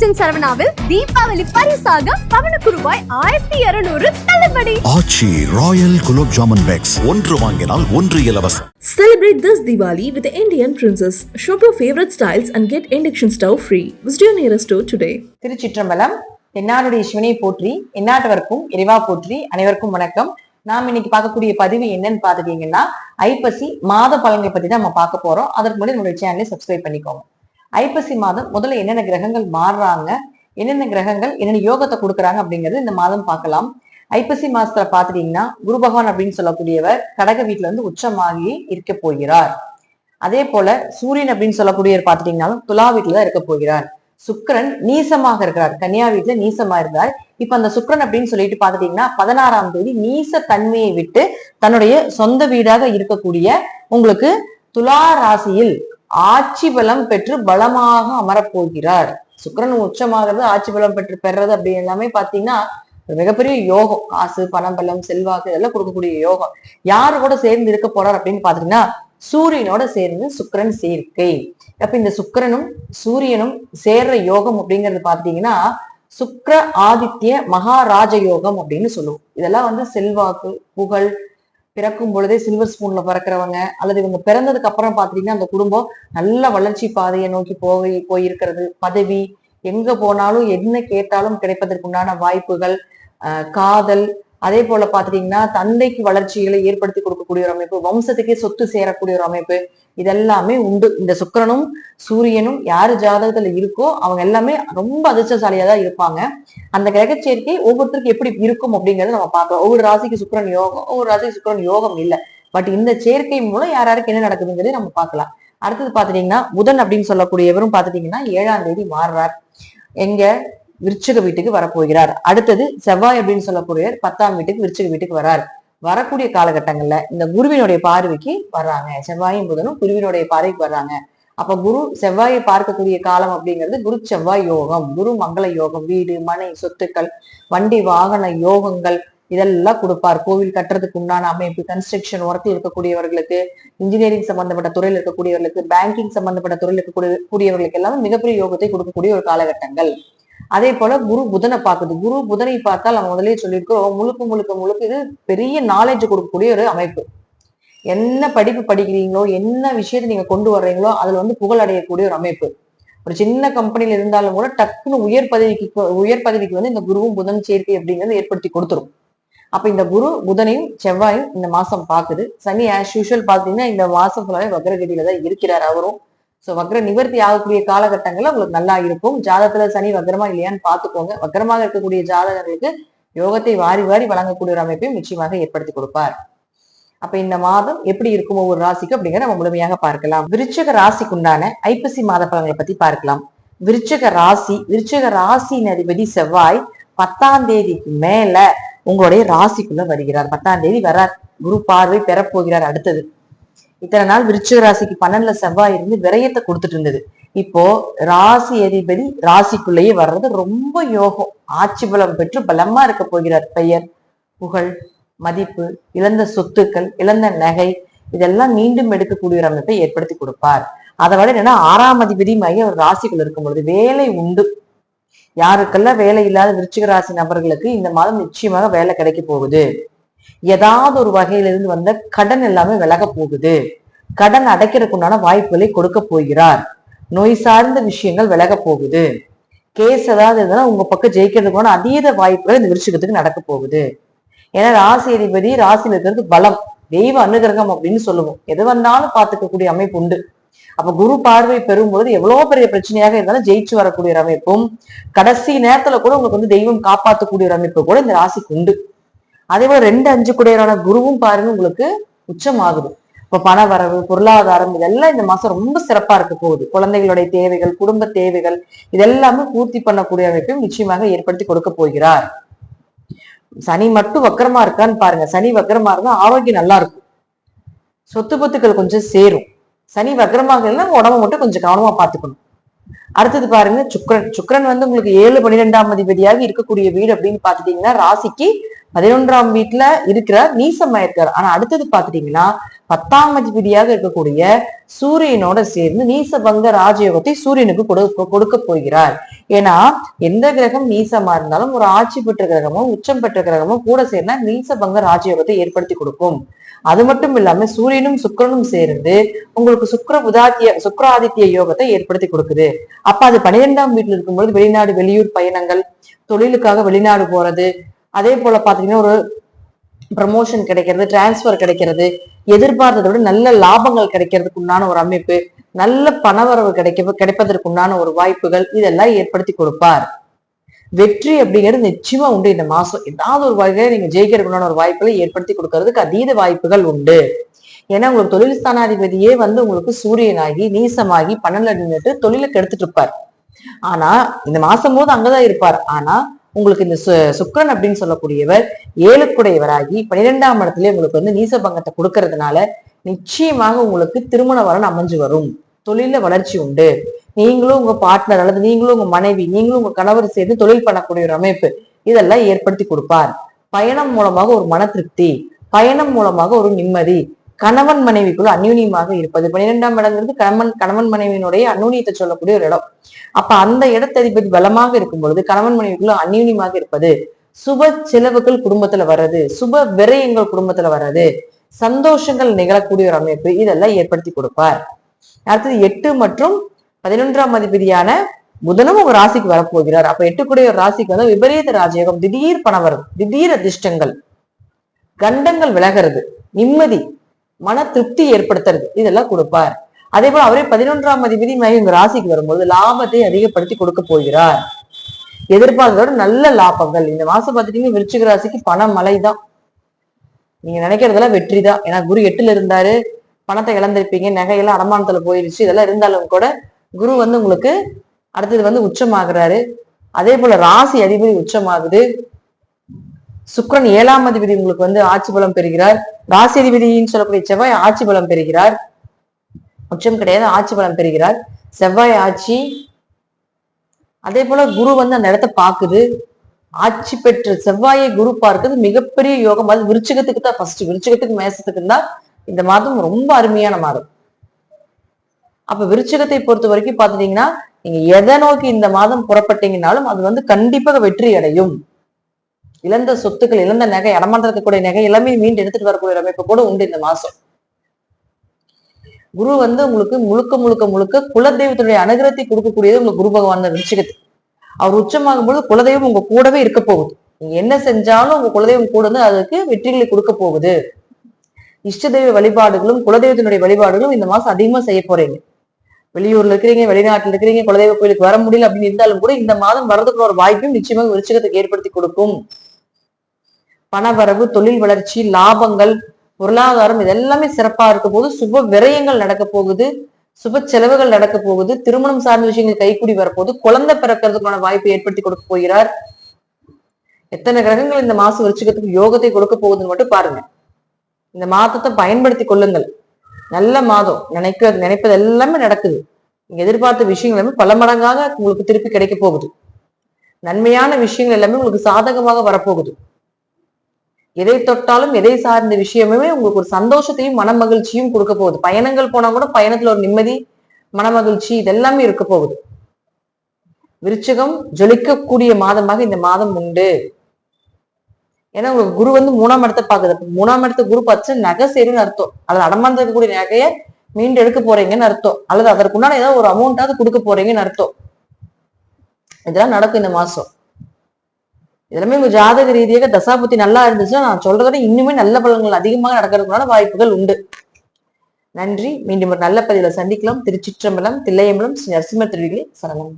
ராஜன் சரவணாவில் தீபாவளி பரிசாக பவனுக்கு ரூபாய் 1200 தள்ளுபடி. ஆச்சி ராயல் குலோப் ஜாமுன் பேக்ஸ் ஒன்று வாங்கினால் ஒன்று இலவசம். Celebrate this Diwali with the Indian Princess. Shop your favorite styles and get induction stove free. Visit your nearest store today. திருச்சிற்றம்பலம். என்னாருடைய சிவனை போற்றி, எந்நாட்டவர்க்கும் இறைவா போற்றி. அனைவருக்கும் வணக்கம். நாம் இன்னைக்கு பார்க்கக்கூடிய பதிவு என்னன்னு பாத்துட்டீங்கன்னா, ஐப்பசி மாத பலன்களை பத்தி தான் நம்ம பார்க்க போறோம். அதற்கு முன்னாடி நம்மளுடைய சேனலை சப்ஸ்கிரைப் பண்ணிக்கோங்க. ஐப்பசி மாதம் முதல்ல என்னென்ன கிரகங்கள் மாறுறாங்க, என்னென்ன கிரகங்கள் என்னென்ன யோகத்தை கொடுக்குறாங்க அப்படிங்கிறது இந்த மாதம் பார்க்கலாம். ஐப்பசி மாசத்துல பாத்துட்டீங்கன்னா, குரு பகவான் அப்படின்னு சொல்லக்கூடியவர் கடக வீட்டுல இருந்து உச்சமாகி இருக்க போகிறார். அதே போல சூரியன் அப்படின்னு சொல்லக்கூடியவர் பாத்துட்டீங்கன்னாலும் துலா வீட்டுலதான் இருக்க போகிறார். சுக்கிரன் நீசமாக இருக்கிறார், கன்னியா வீட்டுல நீசமா இருந்தார். இப்ப அந்த சுக்கிரன் அப்படின்னு சொல்லிட்டு பாத்துட்டீங்கன்னா 16ஆம் தேதி நீச தன்மையை விட்டு தன்னுடைய சொந்த வீடாக இருக்கக்கூடிய உங்களுக்கு துலா ராசியில் ஆட்சி பலம் பெற்று பலமாக அமரப்போகிறார். சுக்கிரன் உச்சமாகிறது, ஆட்சி பலம் பெற்று பெறது அப்படி எல்லாமே பாத்தீங்கன்னா மிகப்பெரிய யோகம். காசு, பணம், பலம், செல்வாக்கு இதெல்லாம் கொடுக்கக்கூடிய யோகம். யாரு கூட சேர்ந்து இருக்க போறார் அப்படின்னு பாத்தீங்கன்னா, சூரியனோட சேர்ந்து சுக்கிரன் சேர்க்கை. அப்ப இந்த சுக்கிரனும் சூரியனும் சேர்ற யோகம் அப்படிங்கிறது பாத்தீங்கன்னா சுக்கிர ஆதித்ய மகாராஜ யோகம் அப்படின்னு சொல்லுவோம். இதெல்லாம் வந்து செல்வாக்கு, புகழ், பிறக்கும் பொழுதே சில்வர் ஸ்பூன்ல பிறக்கிறவங்க அல்லது இவங்க பிறந்ததுக்கு அப்புறம் பாத்தீங்கன்னா அந்த குடும்பம் நல்ல வளர்ச்சி பாதையை நோக்கி போயிருக்கிறது, பதவி, எங்க போனாலும் என்ன கேட்டாலும் கிடைப்பதற்குண்டான வாய்ப்புகள், காதல், அதே போல பாத்துட்டீங்கன்னா தந்தைக்கு வளர்ச்சிகளை ஏற்படுத்தி கொடுக்கக்கூடிய ஒரு அமைப்பு, வம்சத்துக்கே சொத்து சேரக்கூடிய ஒரு அமைப்பு, இதெல்லாமே உண்டு. இந்த சுக்கிரனும் சூரியனும் யாரு ஜாதகத்துல இருக்கோ அவங்க எல்லாமே ரொம்ப அதிர்ஷ்டசாலியா தான் இருப்பாங்க. அந்த கிரக சேர்க்கை ஒவ்வொருத்தருக்கும் எப்படி இருக்கும் அப்படிங்கறத நம்ம பார்க்கலாம். ஒவ்வொரு ராசிக்கு சுக்கிரன் யோகம், ஒவ்வொரு ராசிக்கு சுக்கிரன் யோகம் இல்லை. பட் இந்த சேர்க்கை மூலம் யாருக்கு என்ன நடக்குதுங்கிறத நம்ம பார்க்கலாம். அடுத்தது பாத்துட்டீங்கன்னா புதன் அப்படின்னு சொல்லக்கூடியவரும் பாத்துட்டீங்கன்னா 7ஆம் தேதி மாறுறார். எங்க விருச்சிக வீட்டுக்கு வரப்போகிறார். அடுத்தது செவ்வாய் அப்படின்னு சொல்லக்கூடியவர் 10ஆம் வீட்டுக்கு விருச்சிக வீட்டுக்கு வரார். வரக்கூடிய காலகட்டங்கள்ல இந்த குருவினுடைய பார்வைக்கு வர்றாங்க. செவ்வாயும் புதனும் குருவினுடைய பார்வைக்கு வர்றாங்க. அப்ப குரு செவ்வாயை பார்க்கக்கூடிய காலம் அப்படிங்கிறது குரு செவ்வாய் யோகம், குரு மங்கள யோகம், வீடு, மனை, சொத்துக்கள், வண்டி, வாகன யோகங்கள் இதெல்லாம் கொடுப்பார். கோவில் கட்டுறதுக்கு உண்டான அமைப்பு, கன்ஸ்ட்ரக்ஷன் ஒர்க் இருக்கக்கூடியவர்களுக்கு, இன்ஜினியரிங் சம்பந்தப்பட்ட துறையில் இருக்கக்கூடியவர்களுக்கு, பேங்கிங் சம்பந்தப்பட்ட துறையில் இருக்கக்கூடியவர்களுக்கு எல்லாமே மிகப்பெரிய யோகத்தை கொடுக்கக்கூடிய ஒரு காலகட்டங்கள். அதே போல குரு புதனை பார்க்குது. குரு புதனை பார்த்தால் நம்ம முதலே சொல்லியிருக்கிறோம், முழுக்க இது பெரிய நாலேஜ் கொடுக்கக்கூடிய ஒரு அமைப்பு. என்ன படிப்பு படிக்கிறீங்களோ, என்ன விஷயத்தை நீங்க கொண்டு வர்றீங்களோ அதுல வந்து புகழ் அடையக்கூடிய ஒரு அமைப்பு. ஒரு சின்ன கம்பெனில இருந்தாலும் கூட டக்குன்னு உயர் பதவிக்கு வந்து இந்த குருவும் புதன் சேர்க்கை அப்படிங்கிறது ஏற்படுத்தி கொடுத்துரும். அப்ப இந்த குரு புதனையும் செவ்வாயும் இந்த மாசம் பாக்குது. சனி ஆஸ் யூஷுவல் பாத்தீங்கன்னா இந்த மாசம் ஃபுல்லாவே வக்ரகதியில தான் இருக்கிறார் அவரும். சோ வக்ர நிவர்த்தி ஆகக்கூடிய காலகட்டங்கள்ல உங்களுக்கு நல்லா இருக்கும். ஜாதகத்துல சனி வக்ரமா இல்லையான்னு பாத்துக்கோங்க. வக்ரமாக இருக்கக்கூடிய ஜாதகர்களுக்கு யோகத்தை வாரி வாரி வழங்கக்கூடிய ஒரு அமைப்பையும் நிச்சயமாக ஏற்படுத்தி கொடுப்பார். அப்ப இந்த மாதம் எப்படி இருக்கும் ஒவ்வொரு ராசிக்கு அப்படிங்கிற நம்ம முழுமையாக பார்க்கலாம். விருச்சிக ராசிக்கு உண்டான ஐப்பசி மாத பலன்களை பத்தி பார்க்கலாம். விருச்சிக ராசியின் அதிபதி செவ்வாய் 10ஆம் தேதிக்கு மேல உங்களுடைய ராசிக்குள்ள வருகிறார். 10ஆம் தேதி வரார். குரு பார்வை பெறப்போகிறார். அடுத்தது இத்தனை நாள் விருச்சிக ராசிக்கு 12ல செவ்வாய் இருந்து விரயத்தை கொடுத்துட்டு இருந்தது. இப்போ ராசி அதிபதி ராசிக்குள்ளேயே வர்றது ரொம்ப யோகம். ஆட்சி பலம் பெற்று பலமா இருக்க போகிறார். பெயர், புகழ், மதிப்பு, இழந்த சொத்துக்கள், இழந்த நகை இதெல்லாம் மீண்டும் எடுக்கக்கூடிய ஒரு அமைப்பை ஏற்படுத்தி கொடுப்பார். அதை விட என்னன்னா 6ஆம் அதிபதி மைய ஒரு ராசிக்குள்ள இருக்கும் பொழுது வேலை உண்டு. யாருக்கெல்லாம் வேலை இல்லாத விருச்சிக ராசி நபர்களுக்கு இந்த மாதம் நிச்சயமாக வேலை கிடைக்க போகுது. ஏதாவது ஒரு வகையிலிருந்து வந்த கடன் எல்லாமே விலக போகுது. கடன் அடைக்கிறதுக்குண்டான வாய்ப்புகளை கொடுக்க போகிறார். நோய் சார்ந்த விஷயங்கள் விலக போகுது. கேஸ் ஏதாவது இருந்தாலும் உங்க பக்கம் ஜெயிக்கிறதுக்கான அதீத வாய்ப்புகள் இந்த விருச்சிகத்துக்கு நடக்க போகுது. ஏன்னா ராசி அதிபதி ராசியில் இருக்கிறது பலம், தெய்வ அனுகிரகம் அப்படின்னு சொல்லுவோம். எது வந்தாலும் பார்த்துக்கக்கூடிய அமைப்பு உண்டு. அப்ப குரு பார்வை பெறும்போது எவ்வளவு பெரிய பிரச்சனையாக இருந்தாலும் ஜெயிச்சு வரக்கூடிய ஒரு அமைப்பும், கடைசி நேரத்துல கூட உங்களுக்கு வந்து தெய்வம் காப்பாற்றக்கூடிய ஒரு அமைப்பு கூட இந்த ராசிக்கு உண்டு. அதே போல 2-5 குடையரான குருவும் பாருங்க உங்களுக்கு உச்சமாகுது. இப்ப பண வரவு, பொருளாதாரம் இதெல்லாம் இந்த மாசம் ரொம்ப சிறப்பா இருக்க போகுது. குழந்தைகளுடைய தேவைகள், குடும்ப தேவைகள் இதெல்லாமே பூர்த்தி பண்ணக்கூடிய அமைப்பையும் நிச்சயமாக ஏற்படுத்தி கொடுக்க போகிறார். சனி மட்டும் வக்கரமா இருக்கான்னு பாருங்க. சனி வக்கரமா இருந்தா ஆரோக்கியம் நல்லா இருக்கும், சொத்து பத்துக்கள் கொஞ்சம் சேரும். சனி வக்கரமாக இல்லைன்னா உடம்ப மட்டும் கொஞ்சம் கவனமா பாத்துக்கணும். அடுத்தது பாருங்க சுக்கிரன் வந்து உங்களுக்கு 7-12ஆம் அதிபதியாக இருக்கக்கூடிய வீடு அப்படின்னு பாத்துட்டீங்கன்னா ராசிக்கு 11ஆம் வீட்டுல இருக்கிறார், நீசமா இருக்காரு. ஆனா அடுத்தது பாத்துட்டீங்கன்னா 10ஆம் அதிபதியாக இருக்கக்கூடிய சூரியனோட சேர்ந்து நீசபங்க ராஜயோகத்தை சூரியனுக்கு கொடுக்க போகிறார். ஏன்னா எந்த கிரகம் நீசமா இருந்தாலும் ஒரு ஆட்சி பெற்ற கிரகமோ உச்சம் பெற்ற கிரகமோ கூட சேர்ந்தா நீசபங்க ராஜயோகத்தை ஏற்படுத்தி கொடுக்கும். அது மட்டும் இல்லாம சூரியனும் சுக்கிரனும் சேர்ந்து உங்களுக்கு சுக்கிராதித்ய யோகத்தை ஏற்படுத்தி கொடுக்குது. அப்ப அது 12ஆம் வீட்டுல இருக்கும்போது வெளிநாடு வெளியூர் பயணங்கள், தொழிலுக்காக வெளிநாடு போறது, அதே போல பாத்தீங்கன்னா ஒரு ப்ரமோஷன் கிடைக்கிறது, டிரான்ஸ்பர் கிடைக்கிறது, எதிர்பார்த்ததை விட நல்ல லாபங்கள் கிடைக்கிறதுக்கு உண்டான ஒரு அமைப்பு, நல்ல பணவரவு கிடைப்பதற்குண்டான ஒரு வாய்ப்புகள் இதெல்லாம் ஏற்படுத்தி கொடுப்பார். வெற்றி அப்படிங்கிறது நிச்சயமா உண்டு. இந்த மாசம் ஏதாவது ஒரு வகையில நீங்க ஜெயிக்கிறதுக்குண்டான ஒரு வாய்ப்புகளை ஏற்படுத்தி கொடுக்கறதுக்கு அதீத வாய்ப்புகள் உண்டு. ஏன்னா உங்களுக்கு தொழில் ஸ்தானாதிபதியே உங்களுக்கு சூரியனாகி நீசமாகி 12 நின்றுட்டு தொழிலை கெடுத்துட்டு இருப்பார். ஆனா இந்த மாசம் போது அங்கதான் இருப்பார். ஆனா உங்களுக்கு இந்த சுக்கிரன் அப்படின்னு சொல்லக்கூடியவர் 7க்குடையவராகி 12ஆம் இடத்துல உங்களுக்கு நீசபங்கத்தை கொடுக்கறதுனால நிச்சயமாக உங்களுக்கு திருமண வரன் அமைஞ்சு வரும். தொழில வளர்ச்சி உண்டு. நீங்களும் உங்க பார்ட்னர் அல்லது நீங்களும் உங்க மனைவி, நீங்களும் உங்க கணவர் சேர்ந்து தொழில் பண்ணக்கூடிய ஒரு அமைப்பு இதெல்லாம் ஏற்படுத்தி கொடுப்பார். பயணம் மூலமாக ஒரு மன திருப்தி, பயணம் மூலமாக ஒரு நிம்மதி, கணவன் மனைவிக்குள்ள அந்யூன்யமாக இருப்பது. 12ஆம் இடங்கிறது கணவன் மனைவியினுடைய அந்யூன்யத்தை சொல்லக்கூடிய ஒரு இடம். அப்ப அந்த இடத்ததிபதி பலமாக இருக்கும் பொழுது கணவன் மனைவிக்குள்ள அந்யூன்யமாக இருப்பது, சுப செலவுகள் குடும்பத்துல வர்றது, சுப விரயங்கள் குடும்பத்துல வர்றது, சந்தோஷங்கள் நிகழக்கூடிய ஒரு அமைப்பு இதெல்லாம் ஏற்படுத்தி கொடுப்பார். அடுத்தது 8 மற்றும் 11ஆம் அதிபதியான புதனும் உங்க ராசிக்கு வரப்போகிறார். அப்ப 8க்குடைய ராசிக்கு விபரீத ராஜயோகம், திடீர் பணவரம், திடீர் அதிர்ஷ்டங்கள், கண்டங்கள் விலகிறது, நிம்மதி, மன திருப்தி ஏற்படுத்துறது இதெல்லாம் கொடுப்பார். அதே போல அவரே 11ஆம் அதிபதி உங்க ராசிக்கு வரும்போது லாபத்தை அதிகப்படுத்தி கொடுக்க போகிறார். எதிர்பார்த்ததோட நல்ல லாபங்கள் இந்த மாசம் பார்த்துட்டீங்கன்னா விருச்சிக ராசிக்கு பண மழைதான். நீங்க நினைக்கிறதெல்லாம் வெற்றி தான். ஏன்னா குரு 8ல இருந்தாரு, பணத்தை இழந்திருப்பீங்க, நகையெல்லாம் அடமானத்துல போயிருச்சு. இதெல்லாம் இருந்தாலும் கூட குரு உங்களுக்கு அடுத்தது உச்சமாகிறாரு. அதே போல ராசி அதிபதி உச்சமாகுது. சுக்கிரன் 7ஆம் அதிபதி உங்களுக்கு ஆட்சி பலம் பெறுகிறார். ராசி அதிபதினு சொல்லக்கூடிய செவ்வாய் ஆட்சி பலம் பெறுகிறார். உச்சம் கிடையாது, ஆட்சி பலம் பெறுகிறார். செவ்வாய் ஆட்சி. அதே போல குரு அந்த இடத்தை பாக்குது. ஆட்சி பெற்ற செவ்வாயை குரு பார்க்கிறது மிகப்பெரிய யோகம். அது விருச்சிகத்துக்கு தான் ஃபர்ஸ்ட், விருச்சிகத்துக்கு மேசத்துக்கு தான் இந்த மாதம் ரொம்ப அருமையான மாதம். அப்ப விருச்சிகத்தை பொறுத்த வரைக்கும் பாத்துட்டீங்கன்னா நீங்க எதை நோக்கி இந்த மாதம் புறப்பட்டீங்கன்னாலும் அது கண்டிப்பாக வெற்றி அடையும். இழந்த சொத்துக்கள், இழந்த நகை, அடமானம் இருக்கக்கூடிய நகை எல்லாமே மீண்டு எடுத்துட்டு வரக்கூடிய அமைப்பு கூட உண்டு இந்த மாசம். குரு உங்களுக்கு முழுக்க முழுக்க முழுக்க குலதெய்வத்துடைய அனுகிரகத்தை கொடுக்கக்கூடியது உங்களுக்கு குரு பகவான் தான் விருச்சிகத்துக்கு. அவர் உச்சமாகும் பொழுது குலதெய்வம் உங்க கூடவே இருக்க போகுது. நீங்க என்ன செஞ்சாலும் உங்க குலதெய்வம் கூட அதுக்கு வெற்றிகளை கொடுக்க போகுது. இஷ்ட தெய்வ வழிபாடுகளும் குலதெய்வத்தினுடைய வழிபாடுகளும் இந்த மாசம் அதிகமா செய்ய போறீங்க. வெளியூர்ல இருக்கிறீங்க, வெளிநாட்டுல இருக்கிறீங்க, குலதெய்வ கோயிலுக்கு வர முடியல அப்படின்னு இருந்தாலும் கூட இந்த மாதம் வரதுக்குள்ள ஒரு வாய்ப்பும் நிச்சயமாக விருச்சிகத்துக்கு ஏற்படுத்தி கொடுக்கும். பணவரவு, தொழில் வளர்ச்சி, லாபங்கள், பொருளாதாரம் இதெல்லாமே சிறப்பா இருக்க போது சுப விரயங்கள் நடக்க போகுது, சுப செலவுகள் நடக்க போகுது, திருமணம் சார்ந்த விஷயங்கள் கைக்கூடி வரப்போகுது, குழந்தை பிறக்கிறதுக்கான வாய்ப்பை ஏற்படுத்தி கொடுக்க போகிறார். எத்தனை கிரகங்கள் இந்த மாசம் விருச்சிகத்துக்கு யோகத்தை கொடுக்க போகுதுன்னு மட்டும் பாருங்க. இந்த மாதத்தை பயன்படுத்தி கொள்ளுங்கள். நல்ல மாதம். நினைப்பது எல்லாமே நடக்குது. நீங்க எதிர்பார்த்த விஷயங்கள் எல்லாமே பல மடங்காக உங்களுக்கு திருப்பி கிடைக்க போகுது. நன்மையான விஷயங்கள் எல்லாமே உங்களுக்கு சாதகமாக வரப்போகுது. எதை தொட்டாலும் எதை சார்ந்த விஷயமே உங்களுக்கு ஒரு சந்தோஷத்தையும் மன மகிழ்ச்சியும் கொடுக்க போகுது. பயணங்கள் போனா கூட பயணத்துல ஒரு நிம்மதி, மன மகிழ்ச்சி இதெல்லாமே இருக்க போகுது. விருச்சிகம் ஜொலிக்கக்கூடிய மாதமாக இந்த மாதம் உண்டு. ஏன்னா உங்களுக்கு குரு 3ஆம் இடத்தை பாக்குது. 3ஆம் இடத்தை குரு பார்த்து நகை சேருன்னு அர்த்தம். அல்லது அடமானம் இருக்கக்கூடிய நகையை மீண்டு எடுக்க போறீங்கன்னு அர்த்தம். அல்லது அதற்குண்டான ஏதாவது ஒரு அமௌண்டாவது கொடுக்க போறீங்கன்னு அர்த்தம். இதெல்லாம் நடக்கும் இந்த மாசம். இதெல்லாமே உங்க ஜாதக ரீதியாக தசாபுத்தி நல்லா இருந்துச்சுன்னா நான் சொல்றதோட இன்னுமே நல்ல பலன்கள் அதிகமாக நடக்கிறதுக்குள்ள வாய்ப்புகள் உண்டு. நன்றி. மீண்டும் ஒரு நல்ல பதிவுல சந்திக்கலாம். திருச்சிற்றம்பலம், தில்லையம்பலம், ஸ்ரீ நரசிம்மர் திருவிகளே சரணம்.